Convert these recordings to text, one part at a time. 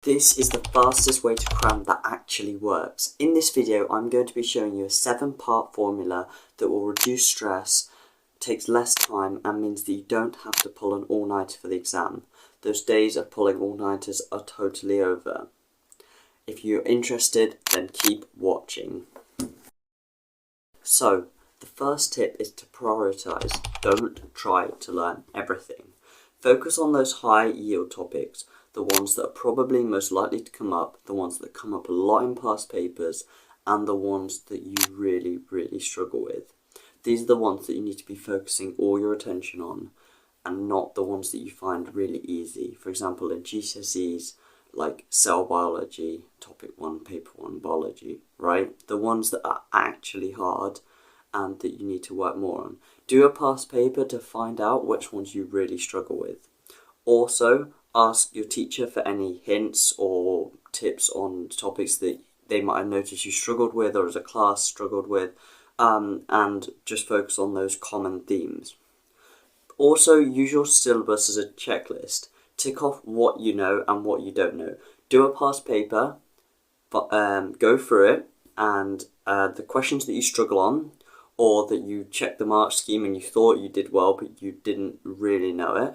This is the fastest way to cram that actually works. In this video, I'm going to be showing you a 7-part formula that will reduce stress, takes less time, and means that you don't have to pull an all-nighter for the exam. Those days of pulling all-nighters are totally over. If you're interested, then keep watching. So, the first tip is to prioritise. Don't try to learn everything. Focus on those high yield topics, the ones that are probably most likely to come up, the ones that come up a lot in past papers, and the ones that you really struggle with. These are the ones that you need to be focusing all your attention on, and not the ones that you find really easy. For example, in GCSEs, like cell biology, topic 1, paper 1, biology, right? The ones that are actually hard and that you need to work more on. Do a past paper to find out which ones you really struggle with. Also, ask your teacher for any hints or tips on topics that they might have noticed you struggled with or as a class struggled with, and just focus on those common themes. Also, use your syllabus as a checklist. Tick off what you know and what you don't know. Do a past paper, go through it, and the questions that you struggle on, or that you checked the mark scheme and you thought you did well but you didn't really know it,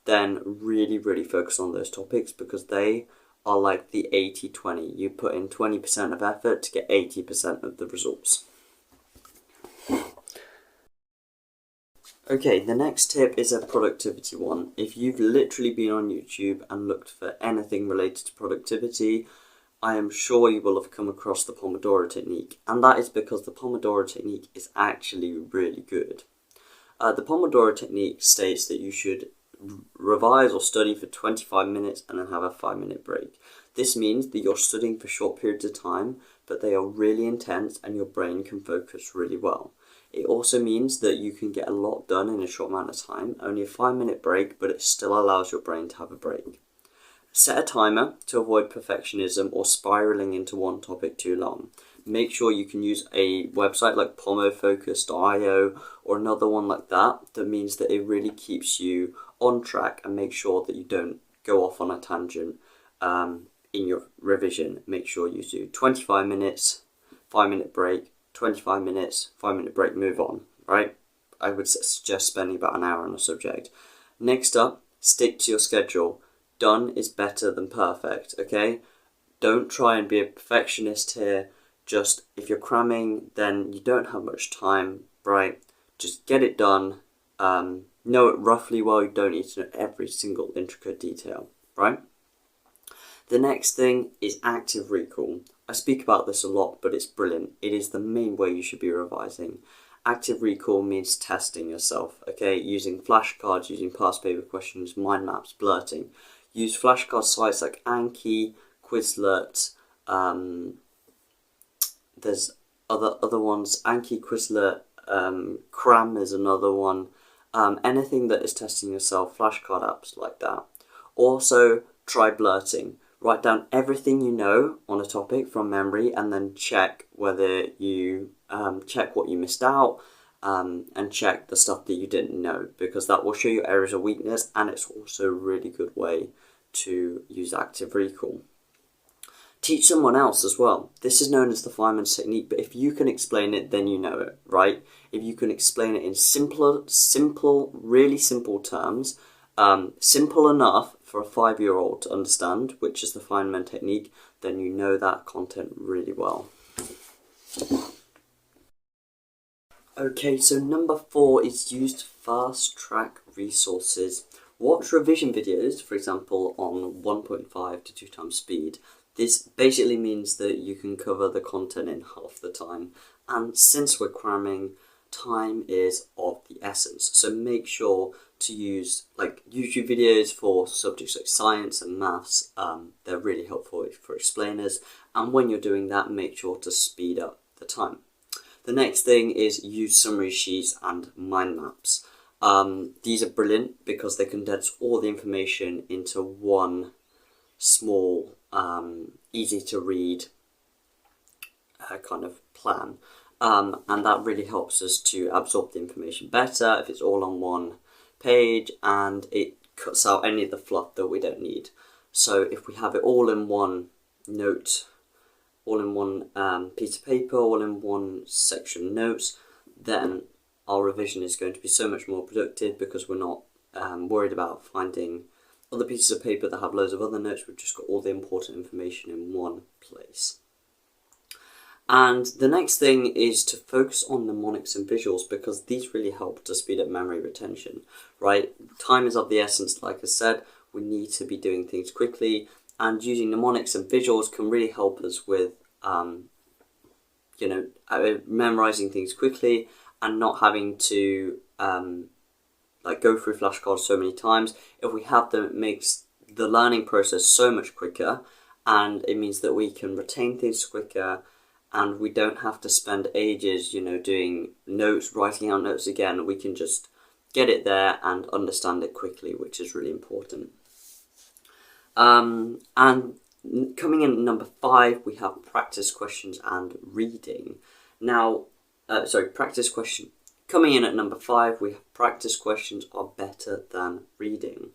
then really focus on those topics, because they are like the 80-20. You put in 20% of effort to get 80% of the results. Okay, the next tip is a productivity one. If you've literally been on YouTube and looked for anything related to productivity, I am sure you will have come across the Pomodoro technique, and that is because the Pomodoro technique is actually really good. The Pomodoro technique states that you should revise or study for 25 minutes and then have a 5-minute break. This means that you're studying for short periods of time, but they are really intense and your brain can focus really well. It also means that you can get a lot done in a short amount of time, only a 5-minute break, but it still allows your brain to have a break. Set a timer to avoid perfectionism or spiraling into one topic too long. Make sure you can use a website like pomofocus.io or another one like that. That means that it really keeps you on track and make sure that you don't go off on a tangent in your revision. Make sure you do 25 minutes, 5-minute break, 25 minutes, 5-minute break, move on, right? I would suggest spending about an hour on a subject. Next up, stick to your schedule. Done is better than perfect, okay? Don't try and be a perfectionist here. Just, if you're cramming, then you don't have much time, right? Just get it done. Know it roughly well. You don't need to know every single intricate detail, right? The next thing is active recall. I speak about this a lot, but it's brilliant. It is the main way you should be revising. Active recall means testing yourself, okay? Using flashcards, using past paper questions, mind maps, blurting. Use flashcard sites like Anki, Quizlet. There's other ones. Anki, Quizlet, Cram is another one. Anything that is testing yourself, flashcard apps like that. Also, try blurting. Write down everything you know on a topic from memory, and then check whether you check what you missed out, and check the stuff that you didn't know, because that will show you areas of weakness, and it's also a really good way to use active recall. Teach someone else as well. This is known as the fireman's technique, but if you can explain it, then you know it, right? If you can explain it in really simple terms, simple enough for a 5-year-old to understand, which is the Feynman technique, then you know that content really well. Okay, so number 4 is use fast-track resources. Watch revision videos, for example, on 1.5 to 2 times speed. This basically means that you can cover the content in half the time. And since we're cramming, time is of the essence. So make sure to use like YouTube videos for subjects like science and maths. They're really helpful for explainers. And when you're doing that, make sure to speed up the time. The next thing is use summary sheets and mind maps. These are brilliant because they condense all the information into one small, easy to read kind of plan. And that really helps us to absorb the information better if it's all on one page, and it cuts out any of the fluff that we don't need. So if we have it all in one note, all in one piece of paper, all in one section notes, then our revision is going to be so much more productive because we're not worried about finding other pieces of paper that have loads of other notes. We've just got all the important information in one place. And the next thing is to focus on mnemonics and visuals, because these really help to speed up memory retention, right? Time is of the essence, like I said. We need to be doing things quickly, and using mnemonics and visuals can really help us with, memorizing things quickly and not having to go through flashcards so many times. If we have them, it makes the learning process so much quicker, and it means that we can retain things quicker, and we don't have to spend ages, doing notes, writing out notes again. We can just get it there and understand it quickly, which is really important. And coming in at number 5, we have practice questions and reading. Practice question. Coming in at number 5, we have practice questions are better than reading.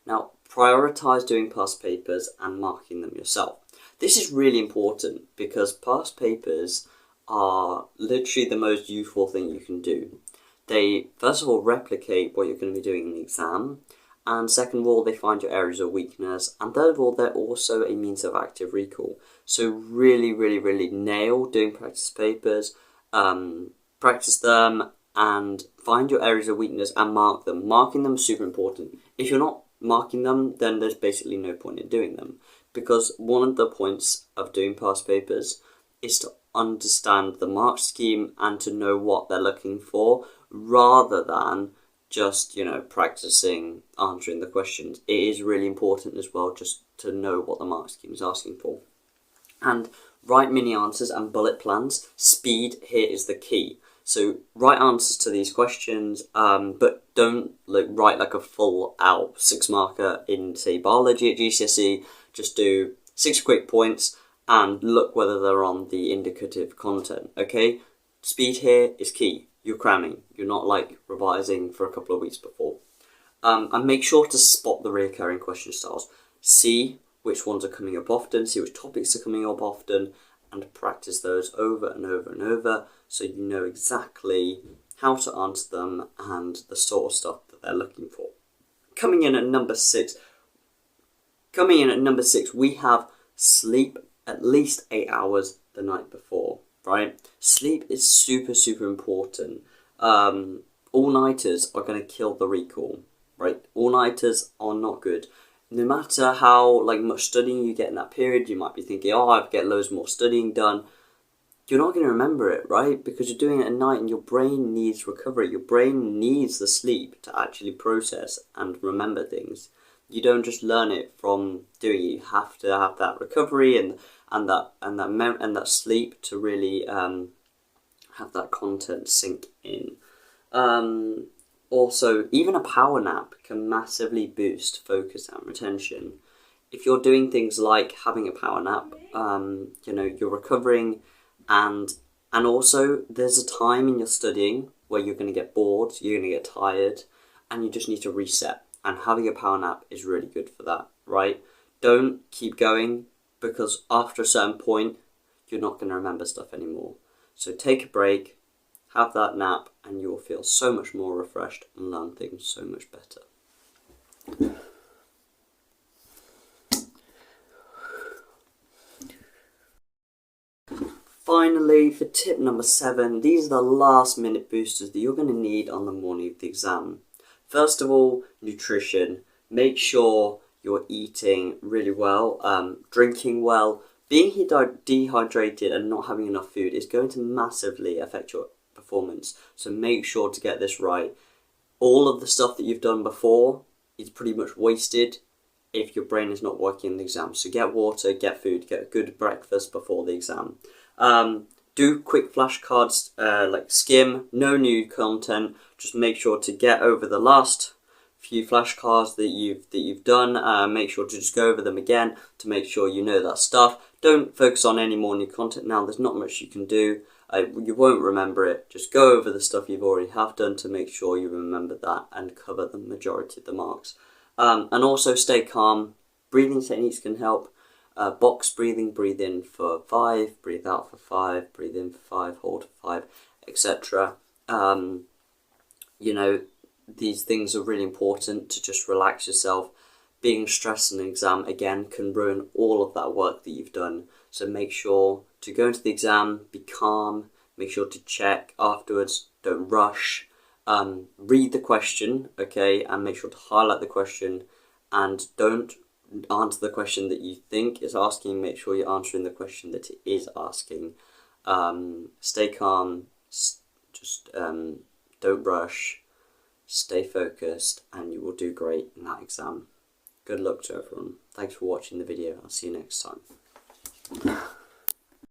Now, prioritise doing past papers and marking them yourself. This is really important because past papers are literally the most useful thing you can do. They, first of all, replicate what you're going to be doing in the exam, and second of all, they find your areas of weakness, and third of all, they're also a means of active recall. So really, really, really nail doing practice papers, practice them, and find your areas of weakness and mark them. Marking them is super important. If you're not marking them, then there's basically no point in doing them, because one of the points of doing past papers is to understand the mark scheme and to know what they're looking for, rather than just, practicing answering the questions. It is really important as well just to know what the mark scheme is asking for. And write mini answers and bullet plans. Speed here is the key. So write answers to these questions, but don't write like a full out 6-marker in, say, biology at GCSE. Just do 6 quick points and look whether they're on the indicative content, okay? Speed here is key. You're cramming. You're not revising for a couple of weeks before. And make sure to spot the recurring question styles. See which ones are coming up often, see which topics are coming up often, and practice those over and over and over so you know exactly how to answer them and the sort of stuff that they're looking for. Coming in at number 6, we have sleep at least 8 hours the night before, right? Sleep is super, super important. All-nighters are going to kill the recall, right? All-nighters are not good. No matter how much studying you get in that period, you might be thinking, I'll get loads more studying done. You're not going to remember it, right? Because you're doing it at night and your brain needs recovery. Your brain needs the sleep to actually process and remember things. You don't just learn it from doing it. You have to have that recovery and that sleep to really have that content sink in. Also, even a power nap can massively boost focus and retention. If you're doing things like having a power nap, you're recovering, and also there's a time in your studying where you're going to get bored, you're going to get tired, and you just need to reset. And having a power nap is really good for that, right? Don't keep going, because after a certain point, you're not going to remember stuff anymore. So take a break, have that nap, and you will feel so much more refreshed and learn things so much better. Finally, for tip number 7, these are the last minute boosters that you're going to need on the morning of the exam. First of all, nutrition. Make sure you're eating really well, drinking well. Being dehydrated and not having enough food is going to massively affect your performance. So make sure to get this right. All of the stuff that you've done before is pretty much wasted if your brain is not working in the exam. So get water, get food, get a good breakfast before the exam. Do quick flashcards, skim, no new content. Just make sure to get over the last few flashcards that you've done. Make sure to just go over them again to make sure you know that stuff. Don't focus on any more new content now. There's not much you can do. You won't remember it. Just go over the stuff you've already have done to make sure you remember that and cover the majority of the marks. And also stay calm. breathing techniques can help. Box breathing, breathe in for 5, breathe out for 5, breathe in for 5, hold for 5, etc. You know, these things are really important to just relax yourself. Being stressed in an exam, again, can ruin all of that work that you've done. So make sure to go into the exam, be calm, make sure to check afterwards, don't rush. Read the question, okay, and make sure to highlight the question, and don't answer the question that you think it's asking. Make sure you're answering the question that it is asking. Stay calm, just don't rush, stay focused, and you will do great in that exam. Good luck to everyone. Thanks for watching the video. I'll see you next time.